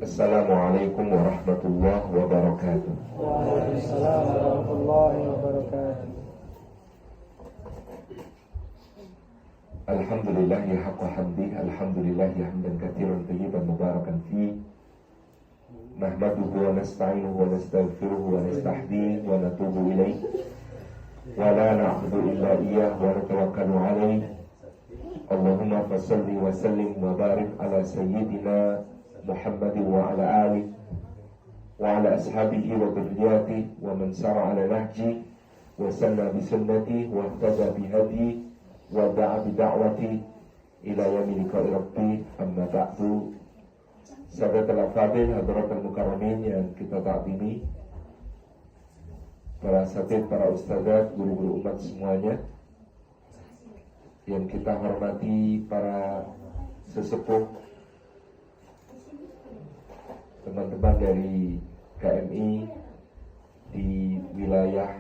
Assalamualaikum warahmatullahi wabarakatuh. Waalaikumsalam warahmatullahi wabarakatuh. Alhamdulillah ya haqqa hamdi, alhamdulillah ya hamdan katsiran tayyiban mubarakan fi. Nahmaduhu wa nasta'inuhu wa nastaghfiruhu wa nastahdihi wa natubu ilaih. Wa la na'budu illa iyyah wa natawakkalu alaih. Allahumma fassalli wa sallim wa barik ala sayyidina Muhammad wa ala alihi wa ala ashabihi wa dhurriyyatihi wa man sara ala nahji wa sanna bi sunnati wa ihtada bi hadi wa da'a bi da'wati ila yaumil qiyamah. Amma ba'du. Sahabat al-fadil, hadirat al-mukarramin yang kita taatimi, para asatidz, para ustadzat, guru-guru umat semuanya yang kita hormati, para sesepuh, teman-teman dari KMI di wilayah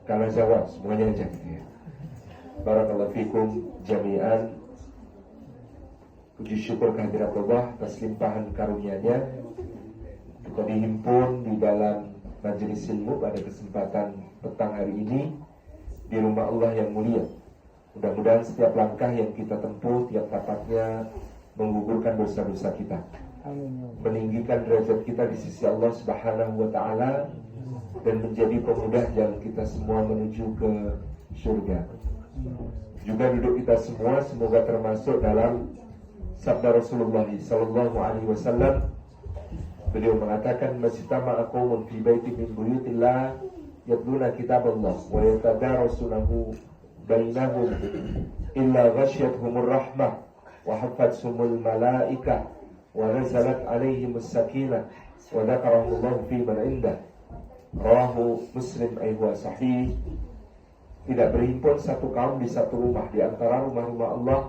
Kanazawa, semuanya aja gitu ya. Barakallahu fikum jami'an. Puji syukur kehadirat Allah atas limpahan karunia-Nya. Kita dihimpun di dalam majelis ilmu pada kesempatan petang hari ini di rumah Allah yang mulia. Mudah-mudahan setiap langkah yang kita tempuh, tiap tapaknya menggugurkan dosa-dosa kita, meninggikan derajat kita di sisi Allah Subhanahu wa Ta'ala, dan menjadi pemudah jalan kita semua menuju ke surga. Juga duduk kita semua semoga termasuk dalam sabda Rasulullah sallallahu alaihi wasallam. Beliau mengatakan, "Masitama aqaumun fi baitin min buyutillah yatluna kitaballah wa yatadarasunahu bainahum illa ghasyiyatuhumur rahmah wa hafathumul malaikah wa nazalat alaihimus sakinah wa dzakarahumullahu fi man indah." Rawahu Muslim ayhuwa sahih. Tidak berhimpun satu kaum di satu rumah di antara rumah-rumah Allah,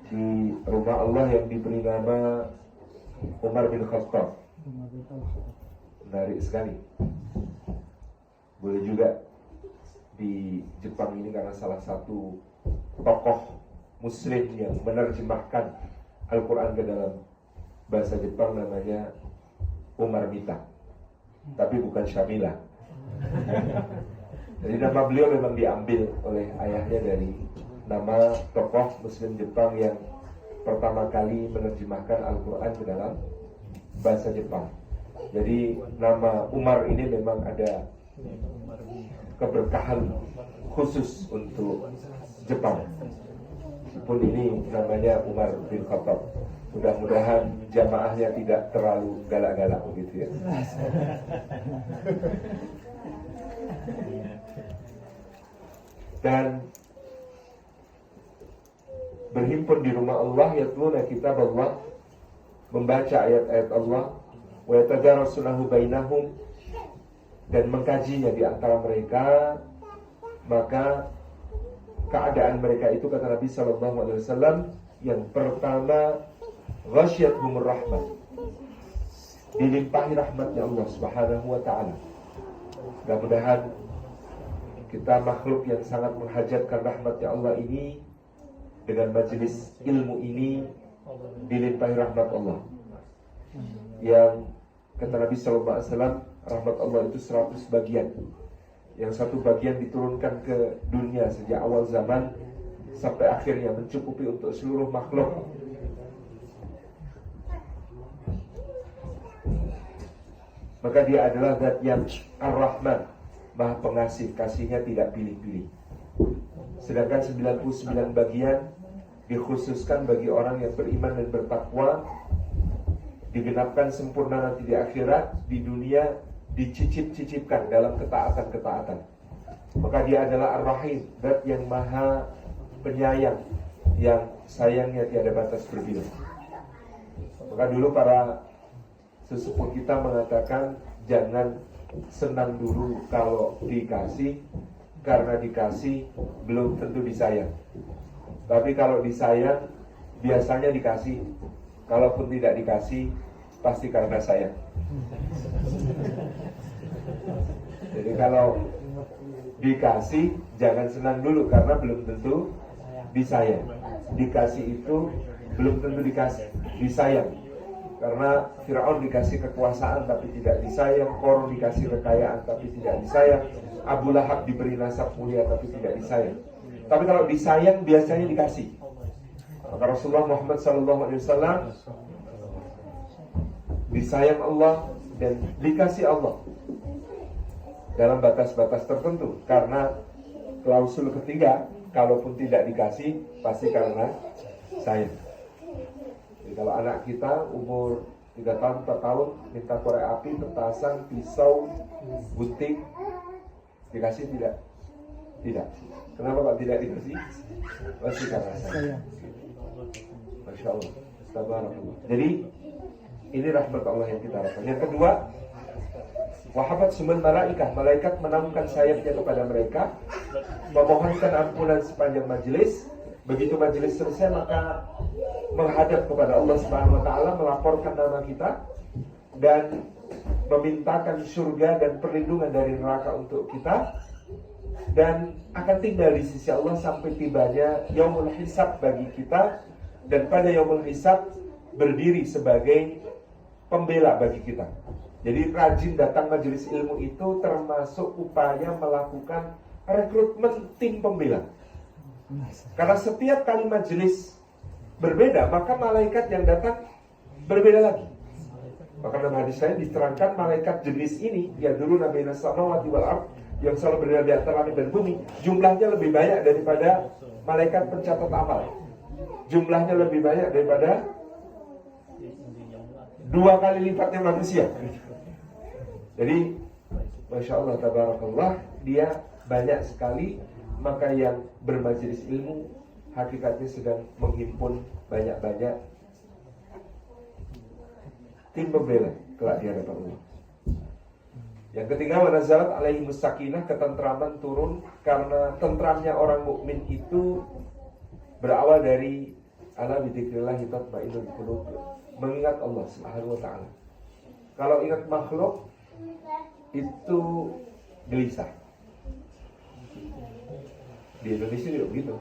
di rumah Allah yang diberi nama Umar bin Khattab. Menarik sekali. Boleh juga di Jepang ini karena salah satu tokoh muslim yang menerjemahkan Al-Quran ke dalam bahasa Jepang, namanya Umar Mita, tapi bukan Syamila. Jadi nama beliau memang diambil oleh ayahnya dari nama tokoh muslim Jepang yang pertama kali menerjemahkan Al-Quran ke dalam bahasa Jepang. Jadi nama Umar ini memang ada keberkahan khusus untuk Jepang. Meskipun ini namanya Umar bin Khattab. Mudah-mudahan jamaahnya tidak terlalu galak-galak begitu ya. Dan berhimpun di rumah Allah, yatluna kitab Allah, membaca ayat-ayat Allah, wa yatadarasunahu bainahum, dan mengkajinya di antara mereka. Maka keadaan mereka itu, kata Nabi sallallahu alaihi wasallam, yang pertama, ghasyiyatuhumur rahmah, dilimpahi rahmatnya Allah Subhanahu wa Ta'ala. Mudah-mudahan kita makhluk yang sangat menghajatkan rahmatnya Allah ini, dengan majelis ilmu ini dilimpahi rahmat Allah. Yang kata Nabi sallallahu alaihi wasallam, rahmat Allah itu 100 bagian. Yang satu bagian diturunkan ke dunia sejak awal zaman sampai akhirnya mencukupi untuk seluruh makhluk. Maka dia adalah zat yang Ar-Rahman, Maha Pengasih, kasihnya tidak pilih-pilih. Sedangkan 99 bagian dikhususkan bagi orang yang beriman dan bertakwa, digenapkan sempurna nanti di akhirat. Di dunia dicicip-cicipkan dalam ketaatan-ketaatan. Maka dia adalah Ar-Rahim, zat yang Maha Penyayang, yang sayangnya tiada batas berbilang. Maka dulu para sesepuh kita mengatakan, jangan senang dulu kalau dikasih, karena dikasih belum tentu disayang. Tapi kalau disayang, biasanya dikasih. Kalaupun tidak dikasih, pasti karena sayang. Jadi kalau dikasih, jangan senang dulu karena belum tentu disayang. Dikasih itu belum tentu disayang. Karena Fir'aun dikasih kekuasaan tapi tidak disayang, Qarun dikasih kekayaan tapi tidak disayang, Abu Lahab diberi nasab mulia tapi tidak disayang. Tapi kalau disayang biasanya dikasih. Maka Rasulullah Muhammad SAW disayang Allah dan dikasih Allah dalam batas-batas tertentu. Karena klausul ketiga, kalaupun tidak dikasih pasti karena sayang. Jadi kalau anak kita umur 3 tahun, 4 tahun minta korek api, petasan, pisau, gunting, dikasih tidak? Tidak. Kenapa Pak tidak dikasih? Pasti karena sayang. Masya Allah. Tabarakallah. Jadi ini rahmat Allah yang kita harapkan. Yang kedua, wahabat sumul malaikah, malaikat menaungkan sayapnya kepada mereka, memohonkan ampunan sepanjang majelis. Begitu majelis selesai maka menghadap kepada Allah Subhanahu wa taala, melaporkan nama kita dan memintakan surga dan perlindungan dari neraka untuk kita, dan akan tinggal di sisi Allah sampai tibanya yaumul hisab bagi kita, dan pada yaumul hisab berdiri sebagai pembela bagi kita. Jadi rajin datang majelis ilmu itu termasuk upaya melakukan rekrutmen tim pembela. Karena setiap kali majelis berbeda, maka malaikat yang datang berbeda lagi. Maka dalam hadis lain diterangkan malaikat jenis ini yang dulu Nabi Samawati wal Ard, yang selalu berada di antara langit dan bumi, jumlahnya lebih banyak daripada malaikat pencatat amal. Jumlahnya lebih banyak daripada 2 kali lipatnya manusia. Jadi Masya Allah, tabarakallah, dia banyak sekali. Maka yang bermajelis ilmu hakikatnya sedang menghimpun banyak-banyak tim pembela kelak di hadapan Allah. Yang ketiga, wanazalat alaihi musakinah, ketentraman turun, karena tentramnya orang mukmin itu berawal dari ala bidzikrillah tatma'innul qulub, mengingat Allah Subhanahu wa taala. Kalau ingat makhluk itu gelisah. Di Indonesia juga begitu.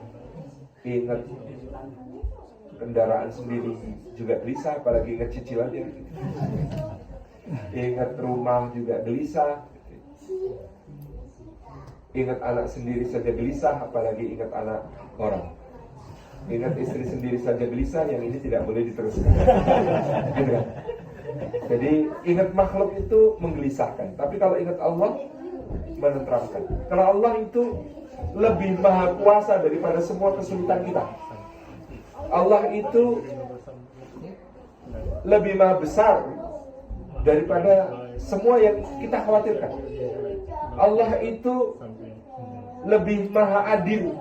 Ingat kendaraan sendiri juga gelisah, apalagi ingat cicilannya. Ingat rumah juga gelisah. Ingat anak sendiri saja gelisah, apalagi ingat anak orang. Ingat istri sendiri saja gelisah, yang ini tidak boleh diteruskan. Gitu kan? Jadi ingat makhluk itu menggelisahkan, tapi kalau ingat Allah menenteramkan. Karena Allah itu lebih maha kuasa daripada semua kesulitan kita. Allah itu lebih maha besar daripada semua yang kita khawatirkan. Allah itu lebih maha adil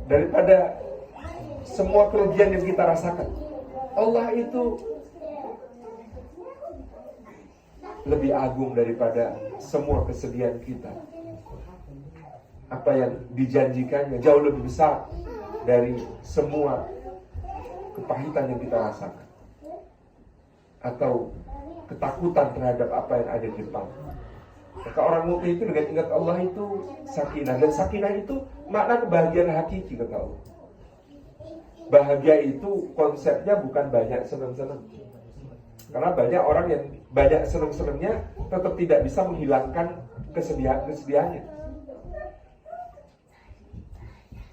daripada semua kerugian yang kita rasakan. Allah itu lebih agung daripada semua kesedihan kita. Apa yang dijanjikannya jauh lebih besar dari semua kepahitan yang kita rasakan, atau ketakutan terhadap apa yang ada di depan. Maka orang mukmin itu dengan ingat Allah itu sakinah, dan sakinah itu makna kebahagiaan hakiki, kata Allah. Bahagia itu konsepnya bukan banyak senang-senang. Karena banyak orang yang banyak senang-senangnya tetap tidak bisa menghilangkan kesedihannya.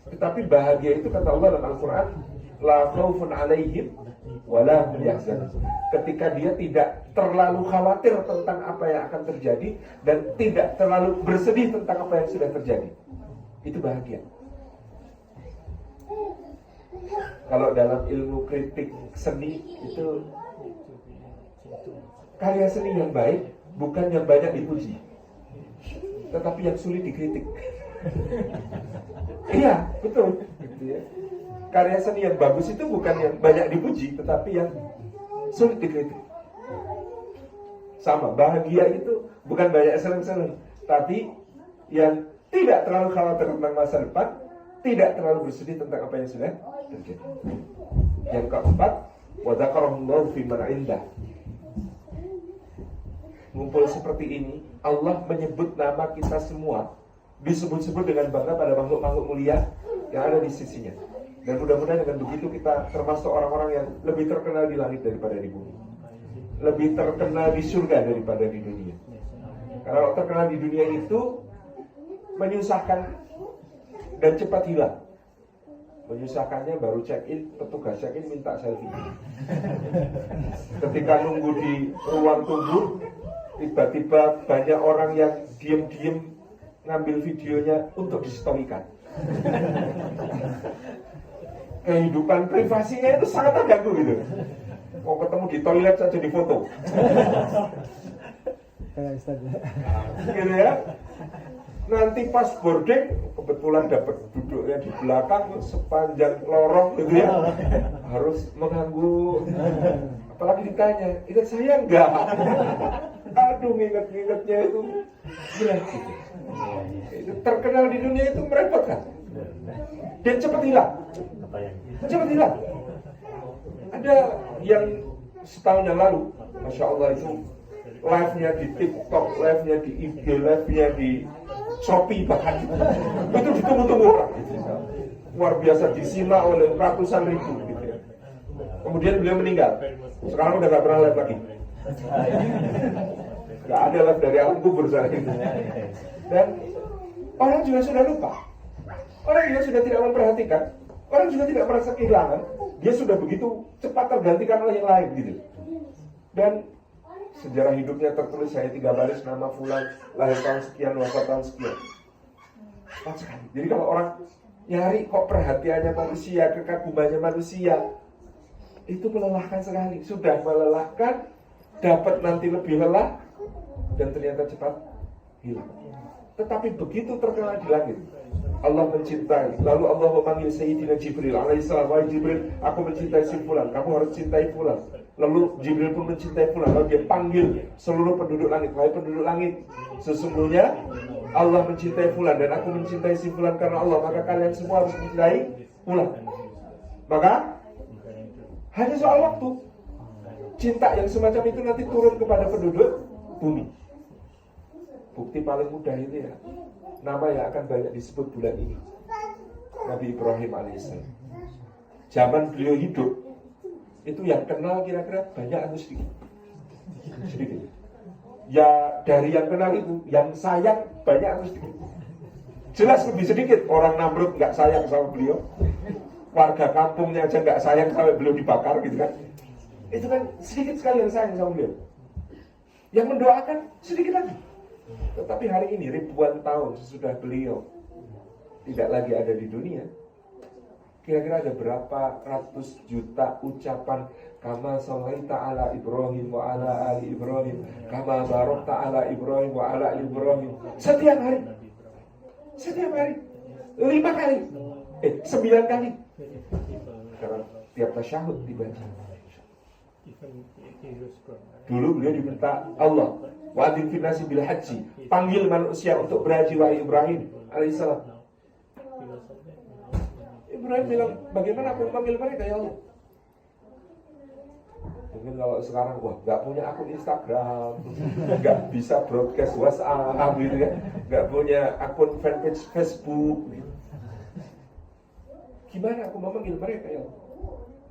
Tetapi bahagia itu kata Allah dalam Al-Quran, la khaufun alaihim wa la hum yahzanun. Ketika dia tidak terlalu khawatir tentang apa yang akan terjadi dan tidak terlalu bersedih tentang apa yang sudah terjadi. Itu bahagia. Kalau dalam ilmu kritik seni itu, karya seni yang baik bukan yang banyak dipuji, tetapi yang sulit dikritik. Iya, betul. Gitu ya. Karya seni yang bagus itu bukan yang banyak dipuji, tetapi yang sulit dikritik. Sama, bahagia itu bukan banyak senang-senang, tapi yang tidak terlalu khawatir tentang masa depan, tidak terlalu bersedih tentang apa yang sudah terjadi. Yang keempat, wa dzakarallahu fi man 'indah. Ngumpul seperti ini, Allah menyebut nama kita semua, disebut-sebut dengan bangga pada makhluk-makhluk mulia yang ada di sisinya. Dan mudah-mudahan dengan begitu kita termasuk orang-orang yang lebih terkenal di langit daripada di bumi, lebih terkenal di surga daripada di dunia. Karena kalau terkenal di dunia itu menyusahkan dan cepat hilang. Menyusahkannya baru check-in, petugas check-in minta selfie. Ketika nunggu di ruang tunggu, tiba-tiba banyak orang yang diem-diem ngambil videonya untuk distorikan. Kehidupan privasinya itu sangat terganggu gitu. Mau ketemu di toilet saja di foto. Gitu ya. Nanti pas boarding kebetulan dapat duduknya di belakang sepanjang lorong gitu ya, harus mengganggu. Apalagi ditanya, ingat saya enggak? Aduh, ingat-ingatnya itu berat gitu. Itu terkenal di dunia itu merepotkan dan cepat hilang. Cepat hilang. Ada yang setahun yang lalu, Masya Allah itu live-nya di TikTok, live-nya di IG, live-nya di Shopee bahkan itu ditunggu-tunggu orang gitu. Luar biasa disimak oleh ratusan ribu gitu ya. Kemudian beliau meninggal. Sekarang udah gak pernah live lagi. Gak ada live dari alam kubur saat itu. Dan orang juga sudah lupa. Orang juga sudah tidak memperhatikan. Orang juga tidak merasa kehilangan. Dia sudah begitu cepat tergantikan oleh yang lain gitu. Dan sejarah hidupnya tertulis saya 3 baris, nama fulan, lahir tahun sekian, wafat tahun sekian. Cepat sekali. Jadi kalau orang nyari kok perhatiannya manusia, kekagumannya manusia, itu melelahkan sekali. Sudah melelahkan, dapat nanti lebih lelah, dan ternyata cepat hilang. Tetapi begitu terkenal di langit, Allah mencintai. Lalu Allah memanggil Sayyidina Jibril alaihissalam, wahai Jibril, aku mencintai si fulan, kamu harus cintai fulan. Lalu Jibril pun mencintai fulan. Lalu dia panggil seluruh penduduk langit, wahai penduduk langit, sesungguhnya Allah mencintai fulan dan aku mencintai si fulan karena Allah, maka kalian semua harus mencintai fulan. Maka hanya soal waktu. Cinta yang semacam itu nanti turun kepada penduduk bumi. Bukti paling mudah itu ya, nama yang akan banyak disebut bulan ini, Nabi Ibrahim alaihissalam. Zaman beliau hidup, itu yang kenal kira-kira banyak atau sedikit? Sedikit. Ya dari yang kenal itu, yang sayang banyak atau sedikit? Jelas lebih sedikit. Orang Namrud nggak sayang sama beliau, warga kampungnya aja nggak sayang sampai beliau dibakar gitu kan. Itu kan sedikit sekali yang sayang sama beliau. Yang mendoakan sedikit lagi. Tetapi hari ini ribuan tahun sesudah beliau tidak lagi ada di dunia, kira-kira ada berapa ratus juta ucapan kama shallaita ala Ibrahim wa ala ali Ibrahim, kama barakta ala Ibrahim wa ala ali Ibrahim. Setiap hari 5 kali 9 kali. Karena tiap tasyahud dibaca. Dulu beliau diminta Allah, wa'adzin fin nasi bil haji, panggil manusia untuk berhaji, wahai Ibrahim alaihissalam. Ibrahim bilang, bagaimana aku panggil mereka ya Allah? Mungkin kalau sekarang, wah gak punya akun Instagram, gak bisa broadcast WhatsApp gitu ya, gak punya akun fanpage Facebook gitu. Gimana aku memanggil mereka ya Allah?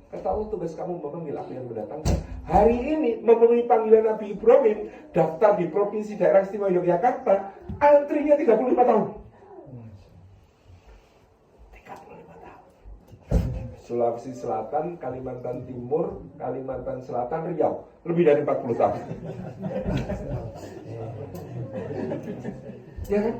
Kata Allah, tugas kamu memanggil aku yang mendatangkan. Hari ini memenuhi panggilan Nabi Ibrahim, daftar di Provinsi Daerah Istimewa Yogyakarta, antrinya 35 tahun. 35 tahun. Sulawesi Selatan, Kalimantan Timur, Kalimantan Selatan, Riau, lebih dari 40 tahun. Ya kan?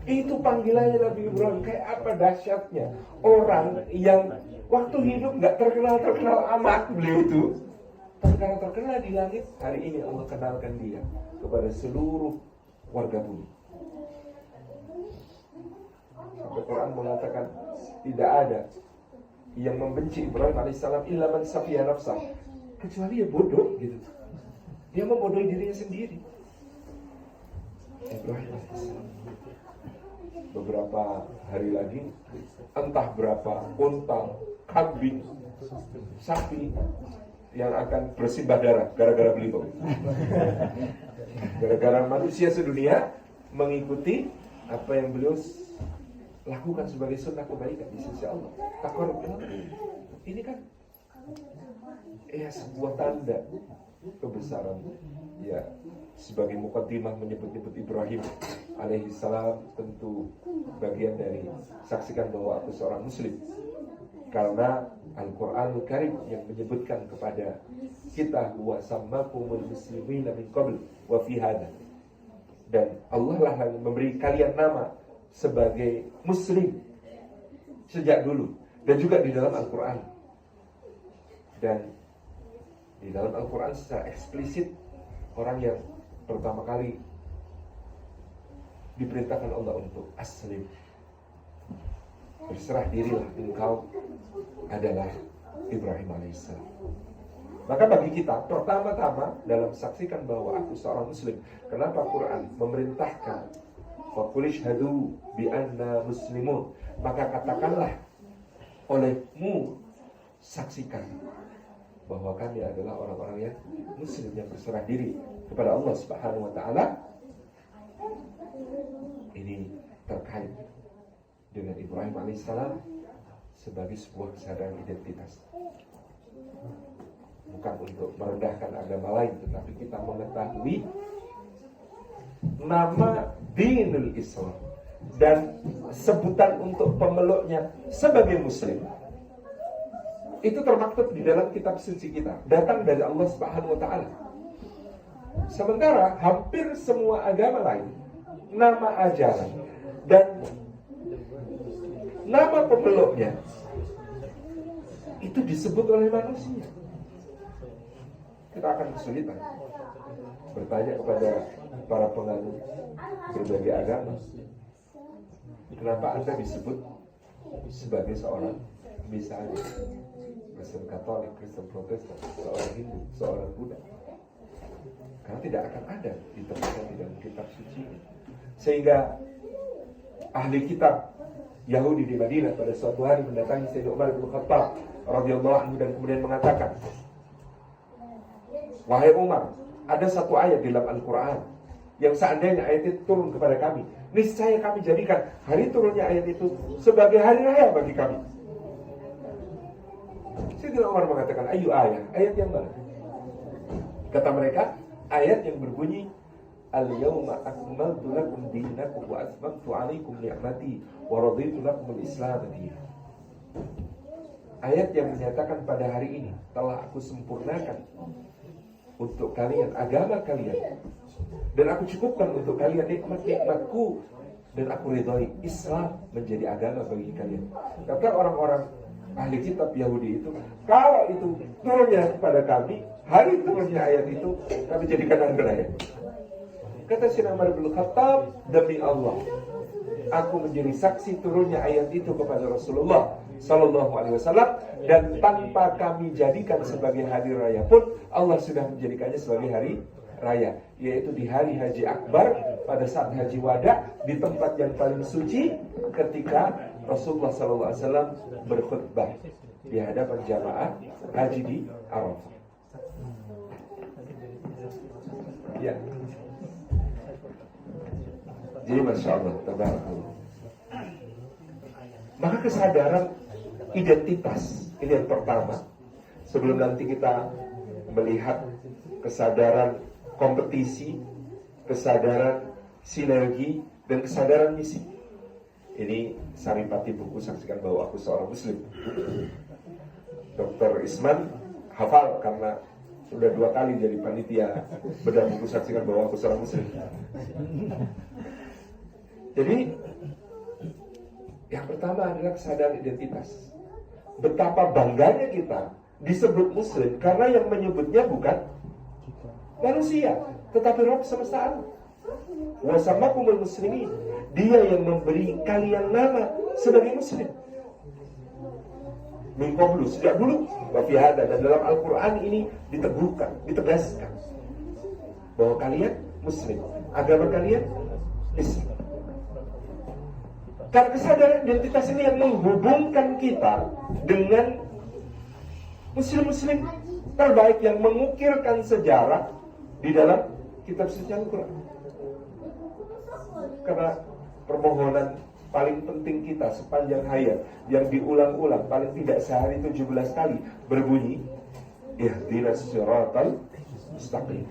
Itu panggilannya Nabi Ibrahim. Kayak apa dahsyatnya orang yang waktu hidup gak terkenal amat beliau itu, terkenal di langit. Hari ini Allah kenalkan dia kepada seluruh warga bumi. Sampai Quran mengatakan tidak ada yang membenci Ibrahim alaihissalam illa man safiya nafsah, kecuali ya bodoh gitu. Dia membodohi dirinya sendiri. Ibrahim alaihissalam. Beberapa hari lagi, entah berapa unta, kambing, sapi yang akan bersimbah darah gara-gara beliau. Gara-gara manusia sedunia mengikuti apa yang beliau lakukan sebagai sunnah kebaikan di sisi Allah. Taqarrub ilallah. Ini kan sebuah tanda kebesaran. Ya, sebagai muqaddimah menyebut-nyebut Ibrahim alaihi salam, tentu bagian dari saksikan bahwa aku seorang muslim. Karena Al-Qur'anul Karim yang menyebutkan kepada kita wa sammakumul muslimina min qabl wa fi hada. Dan Allah lah yang memberi kalian nama sebagai muslim sejak dulu, dan juga di dalam Al-Qur'an. Dan di dalam Al-Qur'an secara eksplisit orang yang pertama kali diperintahkan Allah untuk aslim, berserah dirilah engkau, adalah Ibrahim alaihissalam. Maka bagi kita pertama-tama dalam saksikan bahwa aku seorang muslim, kenapa Quran memerintahkan faqul ishhadu bi anna muslimun, maka katakanlah olehmu, saksikan bahwa kami adalah orang-orang yang muslim, yang berserah diri kepada Allah Subhanahu wa taala. Ini terkait dengan Ibrahim alaihissalam sebagai sebuah kesadaran identitas. Bukan untuk merendahkan agama lain, tetapi kita mengetahui nama dinul Islam dan sebutan untuk pemeluknya sebagai muslim. Itu termaktub di dalam kitab suci kita, datang dari Allah Subhanahu wa taala. Sementara hampir semua agama lain, nama ajaran dan nama pemeluknya itu disebut oleh manusia. Kita akan kesulitan bertanya kepada para penganut berbagai agama, kenapa Anda disebut sebagai seorang, misalnya Kristen Katolik, Kristen Protestan, seorang Hindu, seorang Buddha? Karena tidak akan ada ditemukan di dalam kitab suci. Sehingga ahli kitab Yahudi di Madinah pada suatu hari mendatangi Sayyidina Umar bin Khattab radhiyallahu anhu dan kemudian mengatakan, wahai Umar, ada satu ayat di dalam Al-Quran yang seandainya ayat itu turun kepada kami, niscaya kami jadikan hari turunnya ayat itu sebagai hari raya bagi kami. Sayyidina Umar mengatakan, ayu ayat yang mana? Kata mereka, ayat yang berbunyi, al-yawma akmaltu lakum dinakum wa atmamtu alaikum ni'mati wa raditu lakum al-islam dinan. Ayat yang menyatakan pada hari ini telah aku sempurnakan untuk kalian agama kalian, dan aku cukupkan untuk kalian nikmat-nikmatku, dan aku ridhoi Islam menjadi agama bagi kalian. Kata orang-orang ahli kitab Yahudi itu, kalau itu turunnya kepada kami, hari turunnya ayat itu kami jadikan hari raya. Kata Sayyidina Umar bin Khattab, demi Allah, aku menjadi saksi turunnya ayat itu kepada Rasulullah Sallallahu Alaihi Wasallam, dan tanpa kami jadikan sebagai hari raya pun Allah sudah menjadikannya sebagai hari raya, yaitu di hari Haji Akbar pada saat Haji Wada di tempat yang paling suci, ketika Rasulullah Sallallahu Alaihi Wasallam berkhutbah di hadapan jamaah haji di Arafah. Ya. Jadi Masya Allah, tabarakallah. Maka kesadaran identitas ini yang pertama, sebelum nanti kita melihat kesadaran kompetisi, kesadaran sinergi, dan kesadaran misi. Ini saripati buku Saksikan Bahwa Aku Seorang Muslim. Dr. Isman hafal karena sudah 2 kali jadi panitia bedah buku Saksikan Bahwa Aku Seorang Muslim. Jadi yang pertama adalah kesadaran identitas. Betapa bangganya kita disebut muslim karena yang menyebutnya bukan manusia, tetapi Rabb semesta alam. Wa sammakumul muslimin, Dia yang memberi kalian nama sebagai muslim. Min qablu, sejak dulu, wa fi hada, dan dalam Al-Qur'an ini diteguhkan, ditegaskan bahwa kalian muslim, agama kalian Islam. Karena kesadaran identitas ini yang menghubungkan kita dengan muslim-muslim terbaik yang mengukirkan sejarah di dalam kitab suci Al-Quran. Karena permohonan paling penting kita sepanjang hayat yang diulang-ulang paling tidak sehari 17 kali berbunyi ihdinas siratal mustaqim.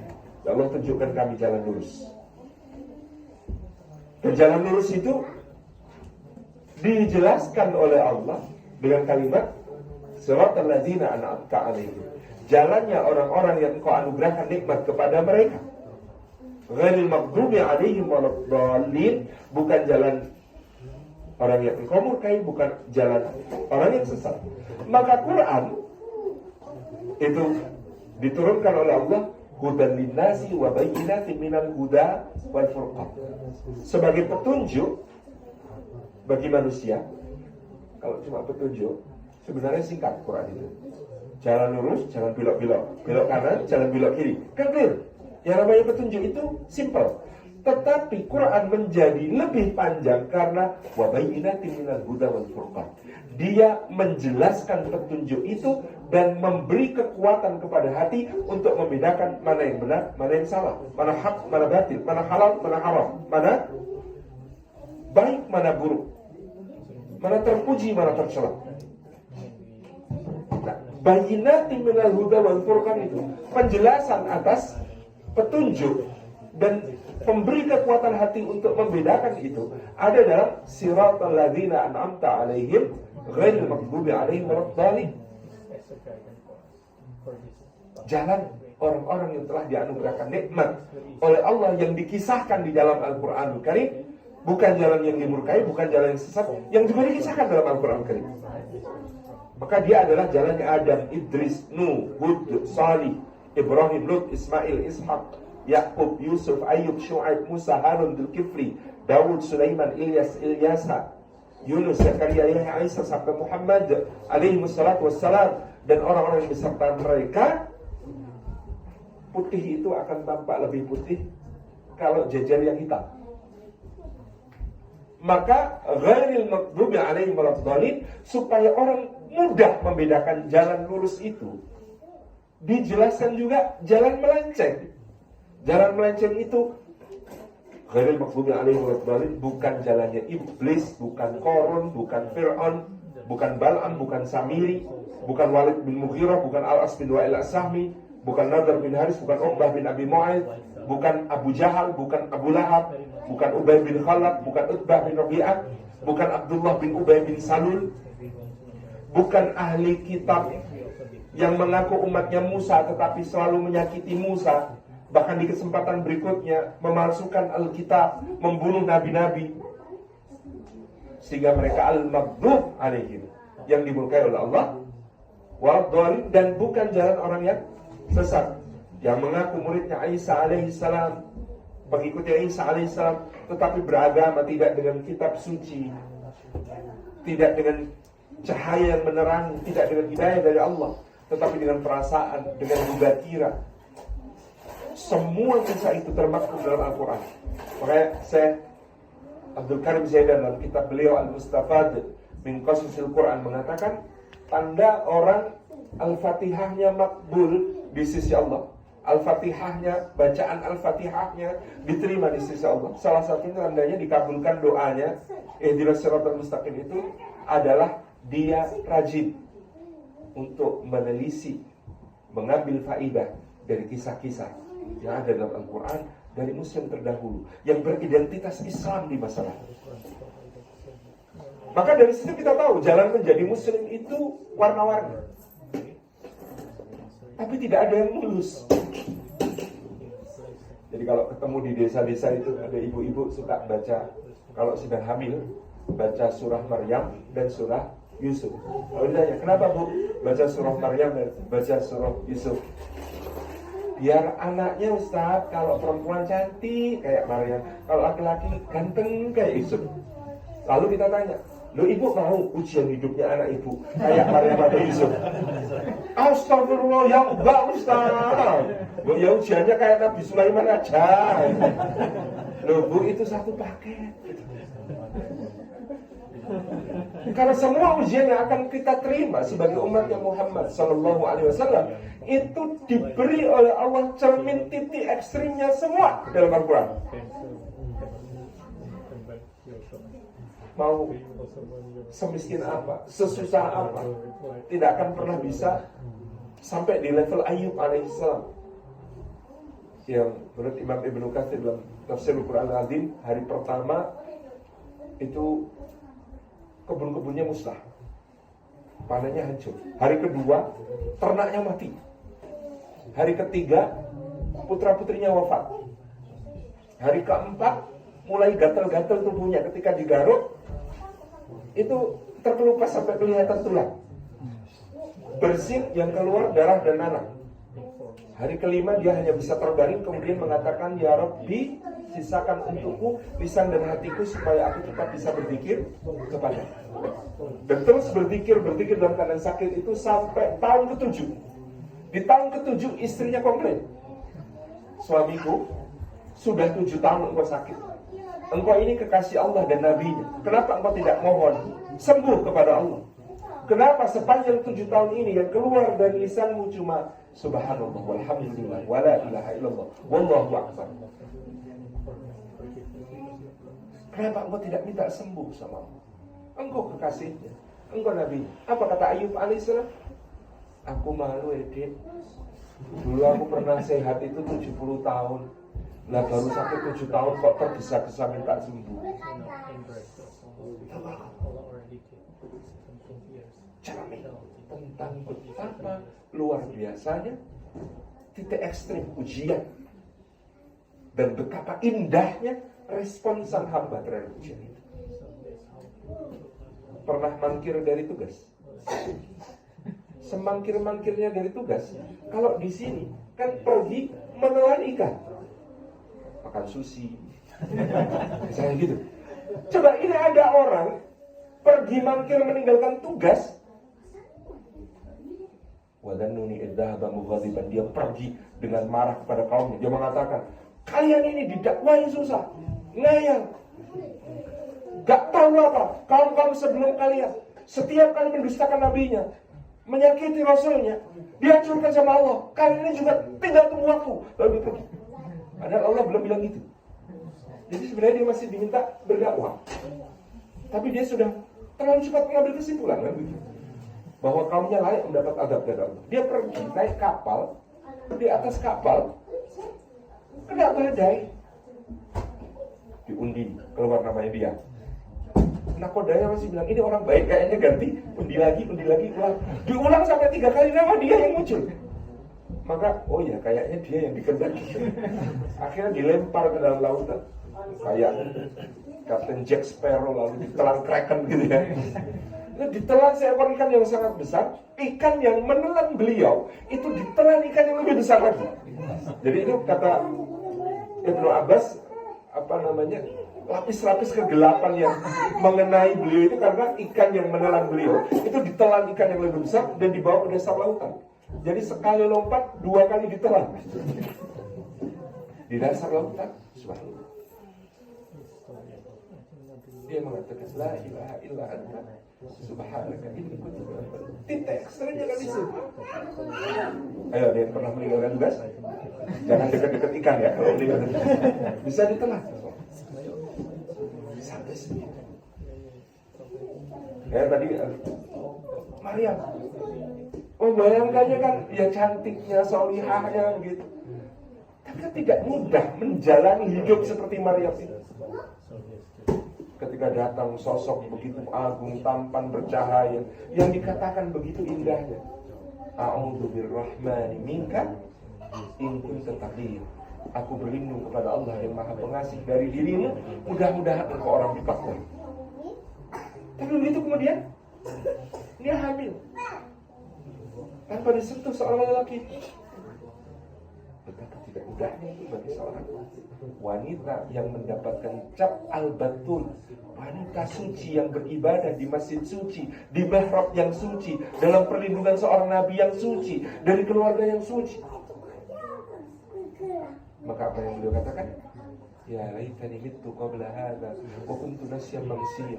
Ya Allah, tunjukkan kami jalan lurus. Dan jalan lurus itu dijelaskan oleh Allah dengan kalimat siratal ladzina an'amta 'alaihim. Jalannya orang-orang yang Engkau anugerahkan nikmat kepada mereka. Ghairil maghdubi 'alaihim waladdallin, bukan jalan orang yang Engkau murkai, bukan jalan orang yang sesat. Maka Quran itu diturunkan oleh Allah hudan linnasi wa bayyinatin minal huda wal furqan, sebagai petunjuk bagi manusia. Kalau cuma petunjuk, sebenarnya singkat Quran itu. Jalan lurus, jalan belok-belok, belok kanan, jalan belok kiri. Kan clear? Yang namanya petunjuk itu simple. Tetapi Quran menjadi lebih panjang karena wa bayyinatin minal huda wal furqan. Dia menjelaskan petunjuk itu dan memberi kekuatan kepada hati untuk membedakan mana yang benar, mana yang salah, mana hak, mana batil, mana halal, mana haram, mana baik, mana buruk, mana terpuji, mana tercela. Nah, bayyinatin minal huda wal furqan itu penjelasan atas petunjuk dan pemberi kekuatan hati untuk membedakan itu ada dalam siratal ladzina an'amta 'alaihim ghairil maghdubi 'alaihim waladdallin. Jalan orang-orang yang telah dianugerahkan nikmat oleh Allah yang dikisahkan di dalam Al-Qur'anul Karim, bukan jalan yang dimurkai, bukan jalan yang sesat, yang juga dikisahkan dalam Al-Qur'anul Karim. Maka dia adalah jalannya Adam, Idris, Nuh, Hud, Salih, Ibrahim, Lut, Ismail, Ishaq, Yaqub, Yusuf, Ayub, Syu'aib, Musa, Harun, Dzulkifli, Daud, Sulaiman, Ilyas, Ilyasa, Yunus, Zakaria, Yahya, Isa, sampai Muhammad alaihi wassalatu wassalam, dan orang-orang yang beserta mereka. Putih itu akan tampak lebih putih kalau jajar yang hitam. Maka ghairil maghdubi 'alaihim waladdallin, supaya orang mudah membedakan jalan lurus itu, dijelaskan juga jalan melenceng. Jalan melenceng itu ghairil maghdubi 'alaihim waladdallin, bukan jalannya iblis, bukan Qarun, bukan Fir'aun, bukan Bal'am, bukan Samiri, bukan Walid bin Mughirah, bukan Al-As bin Wa'il As-Sahmi, bukan Nadar bin Haris, bukan Uqbah bin Abi Mu'aid, bukan Abu Jahal, bukan Abu Lahab, bukan Ubay bin Khalaf, bukan Utbah bin Rabi'ah, bukan Abdullah bin Ubay bin Salul, bukan ahli kitab yang mengaku umatnya Musa tetapi selalu menyakiti Musa, bahkan di kesempatan berikutnya memalsukan Alkitab, membunuh nabi-nabi, sehingga mereka al-maghdub 'alaihim, yang dimurkai oleh Allah, waladdallin, dan bukan jalan orang yang sesat, yang mengaku muridnya Isa alaihissalam, pengikutnya Isa alaihissalam, tetapi beragama tidak dengan kitab suci, tidak dengan cahaya yang menerangi, tidak dengan hidayah dari Allah, tetapi dengan perasaan, dengan duga kira. Semua kisah itu termaktub dalam Al-Quran. Makanya Syekh Abdul Karim Zaidan dalam kitab beliau Al-Mustafad min Qasasil Quran mengatakan, tanda orang Al-Fatihahnya makbul di sisi Allah, Al-Fatihahnya, bacaan Al-Fatihahnya diterima di sisi Allah, salah satunya tandanya dikabulkan doanya ihdinas siratal mustaqim itu adalah dia rajin untuk menelisik, mengambil faidah dari kisah-kisah yang ada dalam Al-Quran dari muslim terdahulu yang beridentitas Islam di masa lalu. Maka dari situ kita tahu jalan menjadi muslim itu warna-warni, tapi tidak ada yang mulus. Jadi kalau ketemu di desa-desa itu ada ibu-ibu suka baca, kalau sedang hamil, baca surah Maryam dan surah Yusuf. Kalau ditanya, kenapa Bu baca surah Maryam dan baca surah Yusuf? Biar anaknya Ustaz, kalau perempuan cantik kayak Maryam, kalau laki-laki ganteng kayak Yusuf. Lalu kita tanya, loh ibu mau ujian hidupnya anak ibu kayak Maryam atau Yusuf? Astagfirullah, ya enggak Ustaz. Loh ya ujiannya kayak Nabi Sulaiman aja. Loh Bu, itu satu paket. Karena semua ujian yang akan kita terima sebagai umatnya Muhammad Sallallahu Alaihi Wasallam itu diberi oleh Allah cermin titik ekstrimnya semua dalam Al-Quran. mau semiskin apa, sesusah apa, tidak akan pernah bisa sampai di level Ayub alaihissalam. Yang menurut Imam Ibnu Katsir dalam Tafsir Al-Quran Al-Azim, hari pertama itu kebun-kebunnya musnah, panennya hancur. Hari kedua ternaknya mati. Hari ketiga putra-putrinya wafat. Hari keempat mulai gatal-gatal tubuhnya, ketika digaruk itu terkelupas sampai kelihatan tulang, bersin yang keluar darah dan nanah. Hari kelima dia hanya bisa terbaring, kemudian mengatakan, ya Rabbi, sisakan untukku lisan dan hatiku supaya aku tetap bisa berzikir kepada. Dan terus berzikir dalam keadaan sakit itu sampai tahun ke-7. Di tahun ke-7 istrinya komplain, suamiku, sudah 7 tahun engkau sakit, engkau ini kekasih Allah dan Nabi-Nya, kenapa engkau tidak mohon sembuh kepada Allah? Kenapa sepanjang 7 tahun ini yang keluar dari lisanmu cuma subhanallah, walhamdulillah, wala ilaha illallah, wallahu akbar? Kenapa engkau tidak minta sembuh sama Allah? Engkau kekasihnya, engkau Nabi. Apa kata Ayub alaihissalam? Aku malu Dek. Dulu aku pernah sehat itu 70 tahun. Lah baru sakit 7 tahun kok tergesa-gesa minta sembuh. Cermin tentang betapa luar biasanya titik ekstrim ujian dan betapa indahnya respon sang hamba terhadap ujian itu. Pernah mangkir dari tugas? Semangkir-mangkirnya dari tugas. Kalau di sini kan pergi menelan ikan, makan sushi, misalnya gitu. Coba ini ada orang pergi mangkir meninggalkan tugas. Wadannuni idzahaba mughadiban, dia pergi dengan marah kepada kaumnya. Dia mengatakan, kalian ini didakwahi susah, ngeyel, gak tahu apa. Kaum-kaum sebelum kalian, setiap kali mendustakan nabinya, menyakiti rasulnya, dihancurkan sama Allah. Kalian ini juga tinggal tunggu waktu lalu dia pergi. Padahal Allah belum bilang gitu. Jadi sebenarnya dia masih diminta berdakwah, tapi dia sudah terlalu cepat mengambil kesimpulan kan begitu, bahwa kaumnya layak mendapat adab dari Allah. Dia pergi naik kapal, di atas kapal kena badai, diundi keluar namanya dia. Nakodanya masih bilang, ini orang baik kayaknya, ganti, undi lagi, ulang. Diulang sampai 3 kali, nama dia yang muncul. Maka, oh ya kayaknya dia yang dikehendaki. Akhirnya dilempar ke dalam lautan, kayak Kapten Jack Sparrow, lalu ditelan kraken gitu ya. Itu ditelan seekor ikan yang sangat besar. Ikan yang menelan beliau itu ditelan ikan yang lebih besar lagi. Jadi itu kata Ibnu Abbas, lapis-lapis kegelapan yang mengenai beliau itu karena ikan yang menelan beliau itu ditelan ikan yang lebih besar dan dibawa ke dasar lautan. Jadi sekali lompat 2 kali ditelan di dasar lautan. Subhanallah. Dia mengatakan la ilaha illa anta subhanaka inni kuntu minadh dhalimin. Titik ekstremnya kan itu. Ayo, dia yang pernah meninggalkan tugas, jangan dekat-dekat ikan ya. Kalau dia bisa ditelan sampai sini. Kayak tadi Maryam, oh bayangkannya kan ya cantiknya, solihahnya begitu, tapi kan tidak mudah menjalani hidup seperti Maryam itu. Ketika datang sosok begitu agung, tampan, bercahaya, yang dikatakan begitu indahnya, a'udzu birrahmani minka in kunta taqiyya. Aku berlindung kepada Allah yang Maha Pengasih dari dirimu, mudah-mudahan engkau orang bertakwa. Tapi begitu kemudian dia hamil tanpa disentuh seorang lelaki. Betapa tidak mudahnya itu bagi seorang wanita yang mendapatkan cap al-batul, wanita suci yang beribadah di masjid suci, di mihrab yang suci, dalam perlindungan seorang nabi yang suci, dari keluarga yang suci. Maka apa yang beliau katakan? Ya laitani mittu qabla hadza wa kuntu nasyan mansiyya.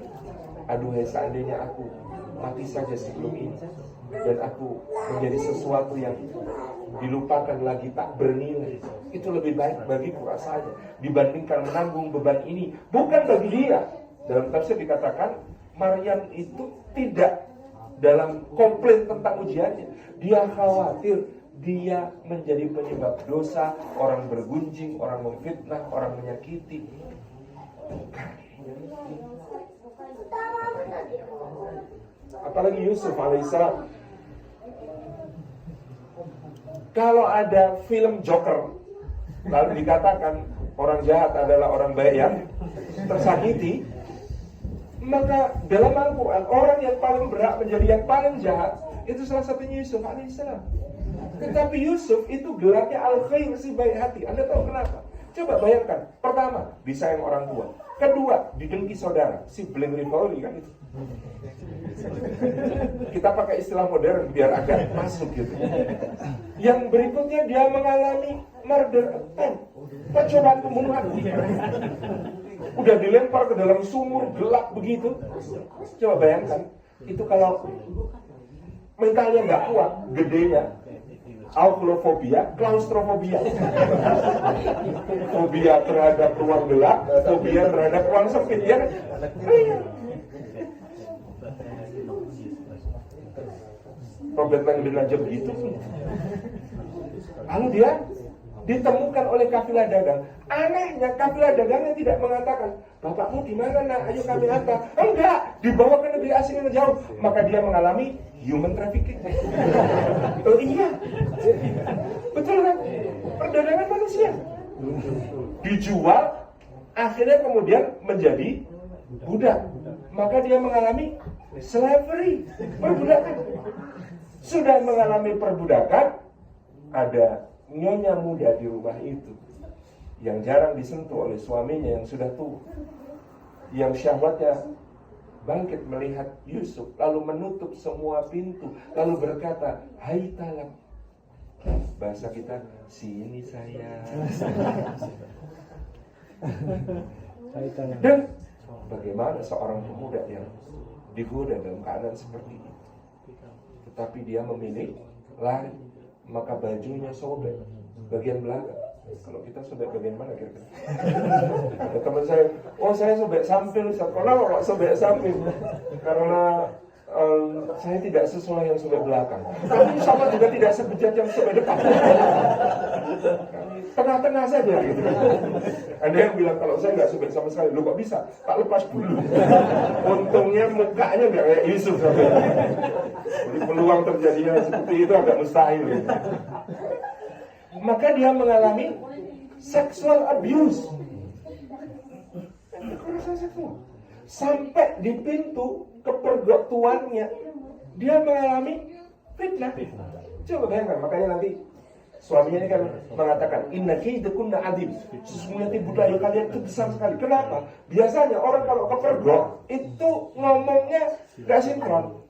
Aduhai seandainya aku mati saja sebelum ini dan aku menjadi sesuatu yang dilupakan lagi, tak bernilai. Itu lebih baik bagiku rasanya dibandingkan menanggung beban ini bukan bagi dia, Dalam tafsir dikatakan Maryam itu tidak dalam komplain tentang ujiannya. Dia khawatir dia menjadi penyebab dosa, orang bergunjing, orang memfitnah, orang menyakiti. Apalagi Yusuf alaihissalam. Kalau ada film Joker, lalu dikatakan orang jahat adalah orang baik yang tersakiti, maka dalam Al-Quran orang yang paling berhak menjadi yang paling jahat itu salah satunya Yusuf alaihissalam. Tetapi Yusuf itu gelarnya Al-Khair, si baik hati. Anda tahu kenapa? Coba bayangkan. Pertama, disayang orang tua. Kedua, didengki saudara. Si bling rivalry kan itu. Kita pakai istilah modern biar agak masuk gitu. Yang berikutnya dia mengalami murder attempt, percobaan pembunuhan. Udah dilempar ke dalam sumur gelap begitu. Coba bayangkan, itu kalau mentalnya nggak kuat, gedenya aulofobia, klaustrofobia. Fobia terhadap ruang gelap, fobia terhadap ruang sempit ya. Robert Langdon aja begitu. Lalu dia ditemukan oleh kafilah dagang. Anehnya kafilah dagangnya tidak mengatakan, bapakmu di mana nak? Ayo kami hantar. Enggak, dibawa ke negeri asing yang jauh. Maka dia mengalami human trafficking. Oh iya, betul kan? Perdagangan manusia. Dijual, akhirnya kemudian menjadi budak. Maka dia mengalami slavery, perbudakan. Sudah mengalami perbudakan, ada nyonya muda di rumah itu yang jarang disentuh oleh suaminya yang sudah tua, yang syahwatnya bangkit melihat Yusuf, lalu menutup semua pintu, lalu berkata, hai talam. Bahasa kita, sini saya. Dan bagaimana seorang pemuda yang digoda dalam keadaan seperti ini, tetapi dia memilih lari, maka bajunya sobek bagian belakang. Kalau kita sobek bagian mana kira-kira? Ada teman saya, oh saya sobek samping. Kenapa kok sobek samping? Karena saya tidak sesuai yang sobek belakang. Tapi sama juga tidak sebejat yang sobek depan. Tengah-tengah saja gitu. Ada yang bilang kalau saya nggak sobek sama sekali, lu kok bisa? Tak lepas dulu. Untungnya mukanya nggak kayak Yusuf. Jadi peluang terjadinya seperti itu agak mustahil. Gitu. Maka dia mengalami sexual abuse. Kekerasan seksual. Sampai di pintu kepergotuannya dia mengalami fitnah. Coba bayangkan, makanya nanti suaminya ini kan mengatakan, inna kaidakunna adim. Sesungguhnya tipu daya kalian itu besar sekali. Kenapa? Biasanya orang kalau kepergok itu ngomongnya gak sinkron.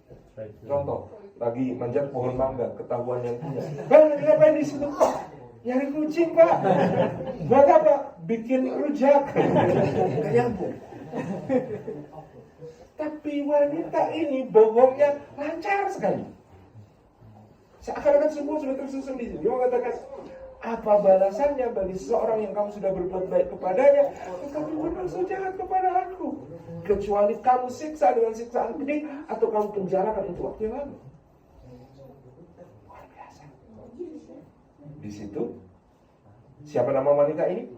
Contoh, lagi manjat pohon mangga, ketahuan yang punya. Bang, ngapain di situ? Nyari kucing, Pak. Buat apa? Bikin rujak. Gak nyambung. Tapi wanita ini bohongnya lancar sekali. Seakan-akan semua sudah tersusun di sini. Dia mengatakan, apa balasannya bagi seseorang yang kamu sudah berbuat baik kepadanya, tetapi berbuat jahat kepada aku? Kecuali kamu siksa dengan siksaan pedih, atau kamu penjarakan untuk waktu yang lama. Luar biasa. Di situ, siapa nama wanita ini?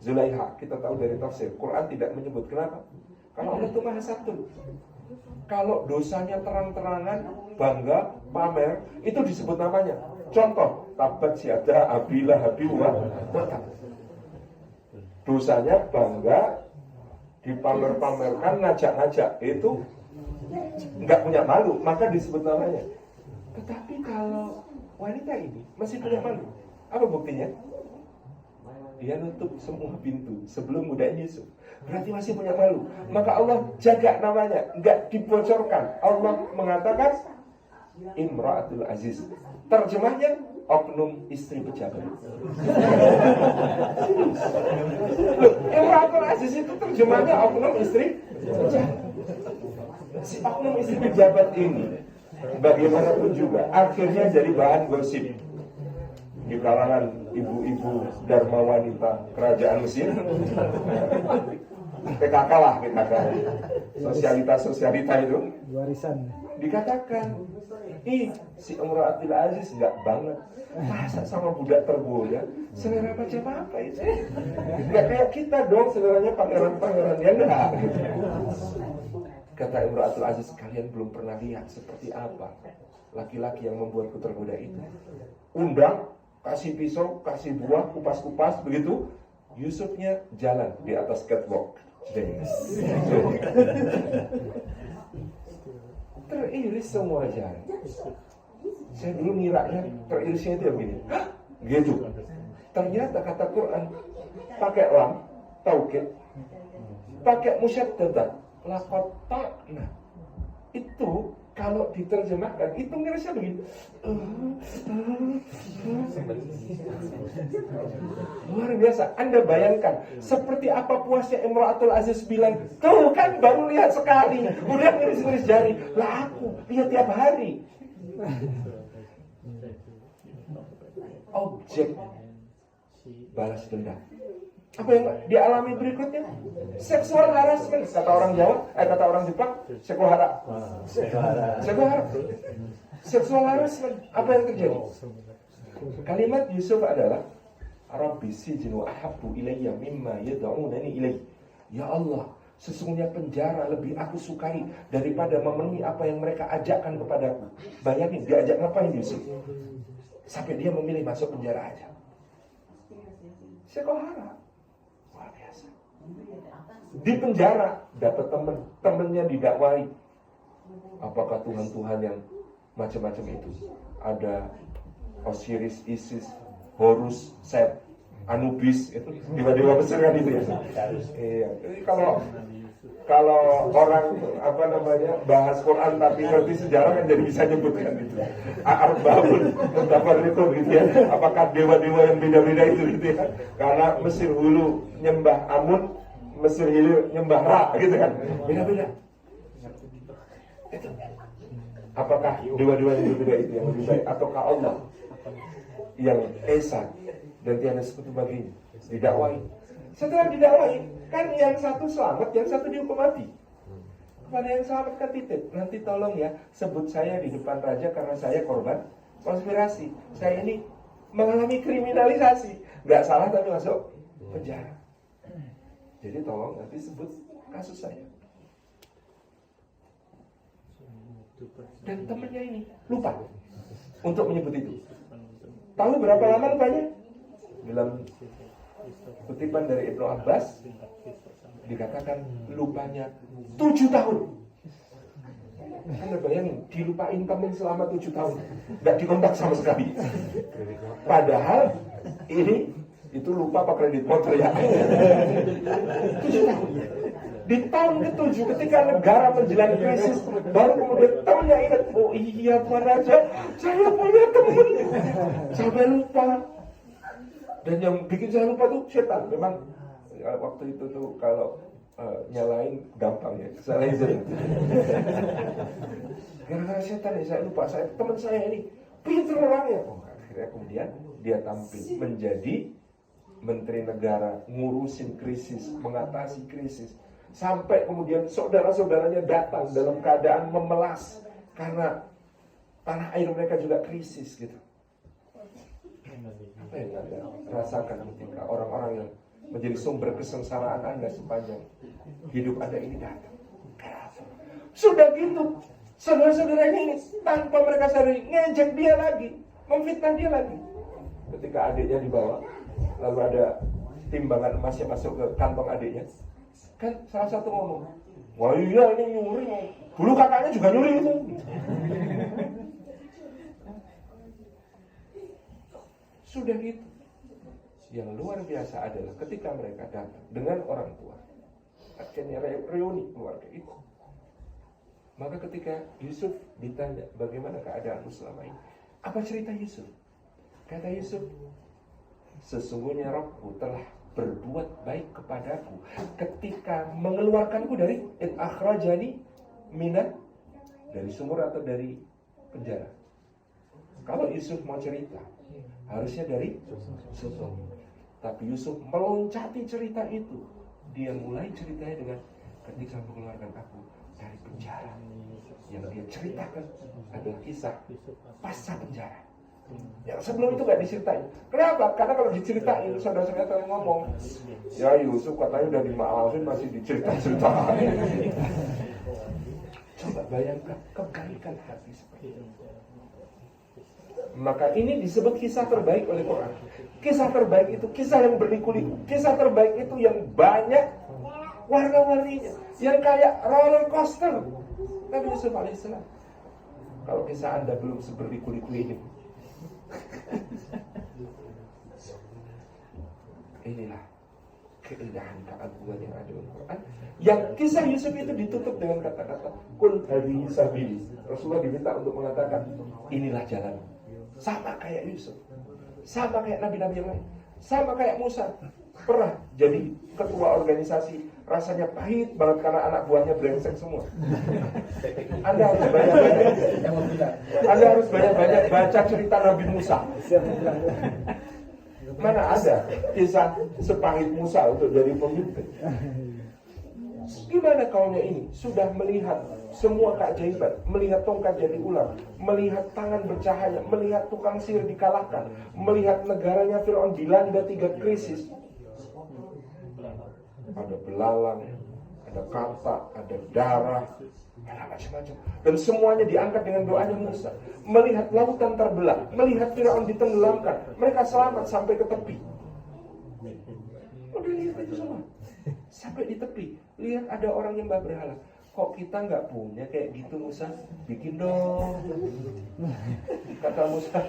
Zulaiha. Kita tahu dari tafsir. Quran tidak menyebut. Kenapa? Karena Allah itu Maha Satu. Kalau dosanya terang-terangan, bangga, pamer, itu disebut namanya. Contoh, tabat siada abila habiwa mata. Dosanya bangga, dipamer-pamerkan, ngajak-ngajak, itu nggak punya malu, maka disebut namanya. Tetapi kalau wanita ini masih punya malu, apa buktinya? Dia nutup semua pintu sebelum mudahnya Yusuf. Berarti masih punya malu. Maka Allah jaga namanya, nggak dibocorkan. Allah mengatakan Imra'atul Aziz. Terjemahnya oknum istri pejabat. Loh, Imra'atul Aziz itu terjemahnya oknum istri pejabat. Si oknum istri pejabat ini bagaimanapun juga akhirnya jadi bahan gosip di kalangan ibu-ibu dharma wanita kerajaan Mesir. PKK lah, PKK. Sosialita itu Warisan. dikatakan, si Imro'atul Aziz nggak banget. Masa sama budak tergoda, selera macam apa itu? Nggak kayak kita dong, seleranya pangeran-pangeran, ya enggak? Kata Imro'atul Aziz, kalian belum pernah lihat seperti apa laki-laki yang membuatku tergoda itu. Undang, kasih pisau, kasih buah, kupas-kupas, begitu Yusufnya jalan di atas catwalk. Teriris semua jalan. Saya dulu ngiranya teririsnya itu begini. Hah? Gitu. Ternyata kata Quran pakai lam, taukid, pakai musyaddadah, laqad ta'na. Itu kalau diterjemahkan, itu ngirisnya begini. Luar biasa. Anda bayangkan seperti apa puasnya Imro'atul Aziz bilang, tuh kan baru lihat sekali, udah ngiris-ngiris jari. Lah aku lihat tiap hari. Objek balas dendam. Apa yang dialami berikutnya? Seksual harassment. Kata orang Jawa, kata orang Jepang, sekuhara. Seksual harassment. Apa yang terjadi? Kalimat Yusuf adalah Rabbi sijnu ahabbu ilayya mimma yad'unani ilayhi. Ya Allah, sesungguhnya penjara lebih aku sukai daripada memenuhi apa yang mereka ajakkan kepadaku. Bayangin, diajak ngapain Yusuf? Sampai dia memilih masuk penjara aja. Sekuhara. Luar biasa. Di penjara dapat temennya didakwai. Apakah Tuhan-Tuhan yang macam-macam itu? Ada Osiris, Isis, Horus, Set, Anubis, itu dewa-dewa besar kan itu ya. Iya. Jadi kalau orang bahas Quran tapi ngerti sejarah kan jadi bisa nyebutkan itu. Arbabun mutafarriqun gitu ya. Apakah dewa-dewa yang beda-beda itu gitu ya. Karena Mesir hulu nyembah Amun, Mesir hilir nyembah Ra gitu kan. Beda-beda. Itu. Apakah dewa-dewa yang berbeda itu yang lebih baik ataukah Allah yang Esa dan tiada sekutu baginya didakwai? Setelah didakwai, kan yang satu selamat, yang satu dihukum mati. Kepada yang selamat kan titip, nanti tolong ya sebut saya di depan raja karena saya korban konspirasi. Saya ini mengalami kriminalisasi, nggak salah tapi masuk penjara. Jadi tolong nanti sebut kasus saya. Dan temannya ini lupa untuk menyebut itu. Tahu berapa lama lupanya? Dalam kutipan dari Ibnu Abbas dikatakan lupanya 7 tahun. Anda bayangin, dilupain teman selama 7 tahun, nggak dikontak sama sekali. Padahal ini itu lupa apa kredit motor ya. 7 tahun. Di tahun ke-7 ketika negara menjalani krisis, baru kemudian temannya ingat, oh iya Tuan Raja, saya punya teman, sampai lupa. Dan yang bikin saya lupa tuh setan. Memang waktu itu tuh kalau nyalain gampang ya, salahin saya. Gara-gara setan ya saya lupa. Teman saya ini pintar orangnya. Oh, akhirnya kemudian dia tampil menjadi menteri negara, ngurusin krisis, mengatasi krisis. Sampai kemudian saudara-saudaranya datang dalam keadaan memelas karena tanah air mereka juga krisis gitu. Apa yang Anda rasakan ketika orang-orang yang menjadi sumber kesengsaraan Anda sepanjang hidup Anda ini datang? Sudah gitu, saudara-saudaranya ini tanpa mereka sadari ngejek dia lagi, memfitnah dia lagi. Ketika adiknya dibawa, lalu ada timbangan emasnya masuk ke kantong adiknya. Kan salah satu ngomong, wah iya ini nyuri. Dulu kakaknya juga nyuri itu. Sudah gitu. Yang luar biasa adalah ketika mereka datang dengan orang tua, akhirnya reuni keluarga itu. Maka ketika Yusuf ditanya bagaimana keadaanmu selama ini, apa cerita Yusuf? Kata Yusuf, sesungguhnya Rabbku telah berbuat baik kepadaku ketika mengeluarkanku dari akhrajani minan, dari sumur atau dari penjara. Kalau Yusuf mau cerita harusnya dari sumur, tapi Yusuf meloncati cerita itu dia mulai ceritanya dengan ketika mengeluarkan aku dari penjara. Yang dia ceritakan adalah kisah pasca penjara. Yang sebelum itu gak diceritain. Kenapa? Karena kalau diceritain, saudara-saudara akan ngomong, ya Yusuf katanya udah dimaafin masih dicerita-ceritain. Coba bayangkan kebaikan hati seperti itu. Maka ini disebut kisah terbaik oleh Quran. Kisah terbaik itu kisah yang berliku-liku. Kisah terbaik itu yang banyak warna-warninya, yang kayak roller coaster. Nabi Yusuf alaihissalam. Kalau kisah Anda belum seberliku-liku ini, inilah keindahan keagungan yang ada dalam Quran. Yang kisah Yusuf itu ditutup dengan kata-kata Qul hadhihi sabili. Rasulullah diminta untuk mengatakan inilah jalan. Sama kayak Yusuf, sama kayak nabi-nabi yang lain, sama kayak Musa. Pernah jadi ketua organisasi, rasanya pahit banget karena anak buahnya brengsek semua. Anda harus banyak-banyak baca cerita Nabi Musa. Mana ada kisah sepahit Musa untuk jadi pemimpin. Gimana kaumnya ini sudah melihat semua keajaiban, melihat tongkat jadi ular, melihat tangan bercahaya, melihat tukang sihir dikalahkan, melihat negaranya Fir'aun dilanda 3 krisis. Ada belalang, ada kata, ada darah, ada macam-macam. Dan semuanya diangkat dengan doanya Musa. Melihat lautan terbelah, melihat Fir'aun ditenggelamkan, mereka selamat sampai ke tepi. Udah lihat itu semua. Sampai di tepi, lihat ada orang yang nyembah berhala. Kok kita nggak punya kayak gitu Musa? Bikin dong. Kata Musa,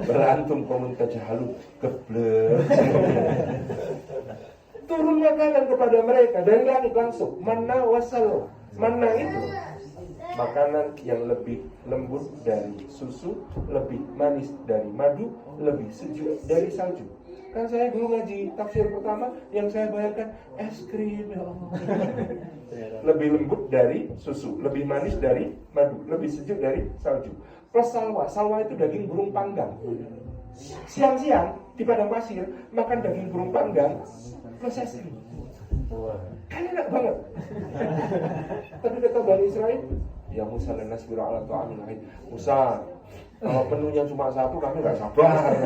berantum komen tajahalu, geblek. Turun makanan kepada mereka dari langit langsung. Manna wasal. Manna itu makanan yang lebih lembut dari susu, lebih manis dari madu, lebih sejuk dari salju. Kan saya dulu ngaji tafsir pertama, yang saya bayangkan es krim, ya Allah. Lebih lembut dari susu, lebih manis dari madu, lebih sejuk dari salju. Plus salwa. Salwa itu daging burung panggang. Siang-siang di padang pasir makan daging burung panggang plus es krim. Kan enak banget. Tapi kata Bani Israel, ya Musa dan nasbiru ala ta'amil lain. Musa, kalau menunya cuma satu kami gak sabar.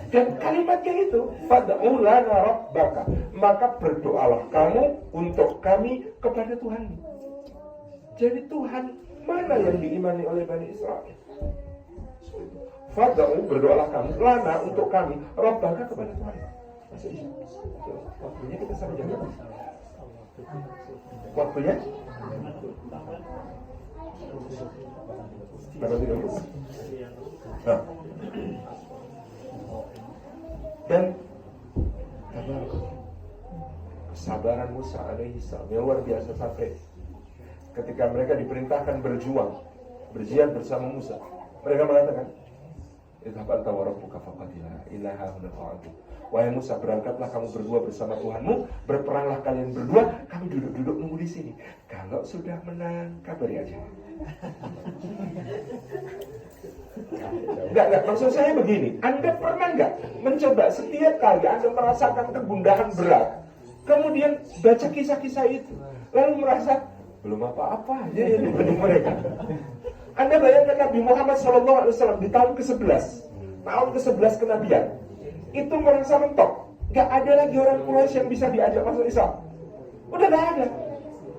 Dan kalimatnya itu, fad'u lana rabbaka, maka berdoalah kamu untuk kami kepada Tuhanmu. Jadi Tuhan mana yang diimani oleh Bani Israel? Fad'u, berdoalah kamu, lana untuk kami, rabbaka kepada Tuhan. Masuk Isya. Waktunya kita sampai jam berapa? Waktunya? Berapa 30? Nah. Dan kesabaran Musa alaihi salam yang luar biasa sampai ketika mereka diperintahkan berjihad bersama Musa, mereka mengatakan, idhab anta wa rabbuka faqatila ilaha hunafa'adu. Wahai Musa, berangkatlah kamu berdua bersama Tuhanmu, berperanglah kalian berdua, kami duduk-duduk nunggu di sini. Kalau sudah menang, kabari aja. Enggak, maksud saya begini, Anda pernah enggak mencoba setiap kali Anda merasakan kegundahan berat, kemudian baca kisah-kisah itu, lalu merasa belum apa-apa aja ya dibanding mereka. Anda bayangkan Nabi Muhammad SAW di tahun ke-11, tahun ke-11 kenabian, itu merasa mentok. Gak ada lagi orang Quraisy yang bisa diajak masuk Islam. Udah gak ada.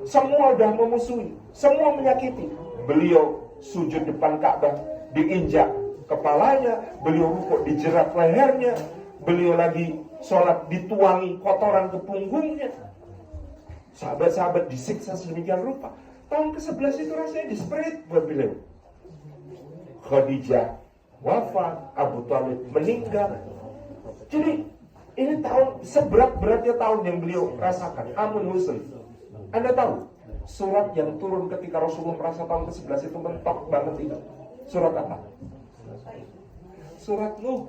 Semua udah memusuhi, semua menyakiti. Beliau sujud depan Ka'bah, diinjak kepalanya, beliau rukuk dijerat lehernya, beliau lagi sholat dituangi kotoran ke punggungnya. Sahabat-sahabat disiksa sedemikian rupa. Tahun ke-11 itu rasanya disperit buat beliau. Khadijah wafat, Abu Thalib meninggal. Jadi ini tahun seberat-beratnya tahun yang beliau rasakan. Amun Muslim. Anda tahu surat yang turun ketika Rasulullah merasa tahun ke-11 itu mentok banget itu. Surat apa? Surat Nuh.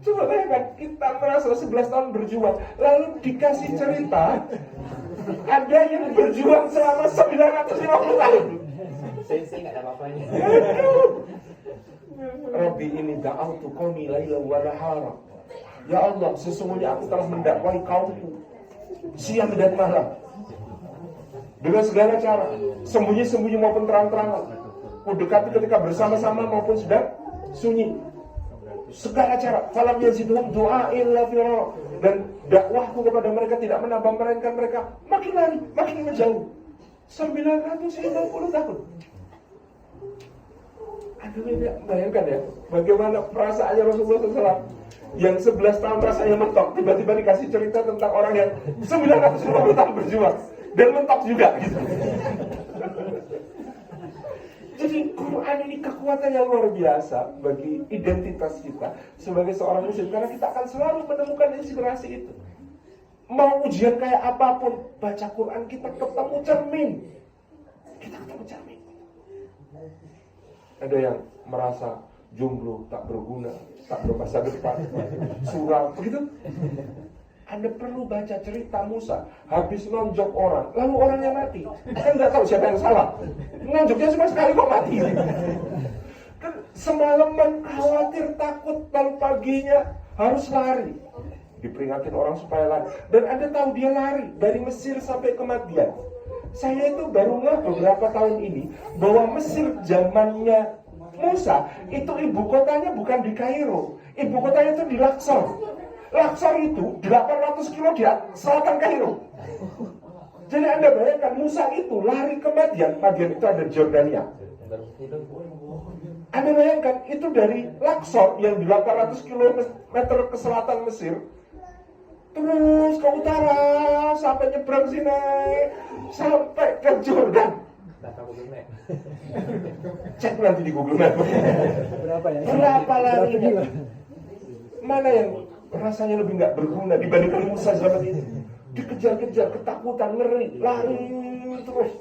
Coba bayangkan, kita merasa 11 tahun berjuang, lalu dikasih cerita ada yang berjuang selama 950 tahun. Saya nggak ada apa-apanya. Rabbi ini da'autu qaumi laila wa nahara Ya Allah, sesungguhnya aku telah mendakwai kaumku siang dan malam dengan segala cara, sembunyi-sembunyi maupun terang-terangan, kudekati ketika bersama-sama maupun sedang sunyi, segala cara. Falam yazidhum du'a illa firara. Dan dakwahku kepada mereka tidak menambah, melainkan mereka makin lari, makin menjauh. 950 tahun. Anda bayangkan ya, bagaimana perasaannya Rasulullah SAW yang 11 tahun rasanya mentok, tiba-tiba dikasih cerita tentang orang yang 950 tahun berjuang dan mentok juga gitu. Jadi Quran ini kekuatan yang luar biasa bagi identitas kita sebagai seorang muslim, karena kita akan selalu menemukan inspirasi itu. Mau ujian kayak apapun, baca Quran kita ketemu cermin. Kita ketemu cermin. Ada yang merasa jomblo, tak berguna, tak bermasa depan, suram, begitu. Anda perlu baca cerita Musa, habis nonjok orang, lalu orangnya mati. Kan nggak tahu siapa yang salah. Nonjoknya cuma sekali kok mati. Kan semalaman khawatir, takut, lalu paginya harus lari. Diperingatin orang supaya lari. Dan Anda tahu dia lari dari Mesir sampai ke Madian. Saya itu baru ngeh beberapa tahun ini bahwa Mesir zamannya Musa itu ibu kotanya bukan di Kairo, ibu kotanya itu di Luxor. Luxor itu 800 kilo di selatan Kairo. Jadi Anda bayangkan Musa itu lari ke Madian. Madian itu ada Jordania. Anda bayangkan itu dari Luxor yang 800 km ke selatan Mesir, terus ke utara sampai nyebrang sini sampai ke Jordan. Cek nanti di Google Map. Berapa larinya? Mana yang rasanya lebih nggak berguna dibandingkan Musa zaman itu? Dikejar-kejar, ketakutan, ngeri, lari terus,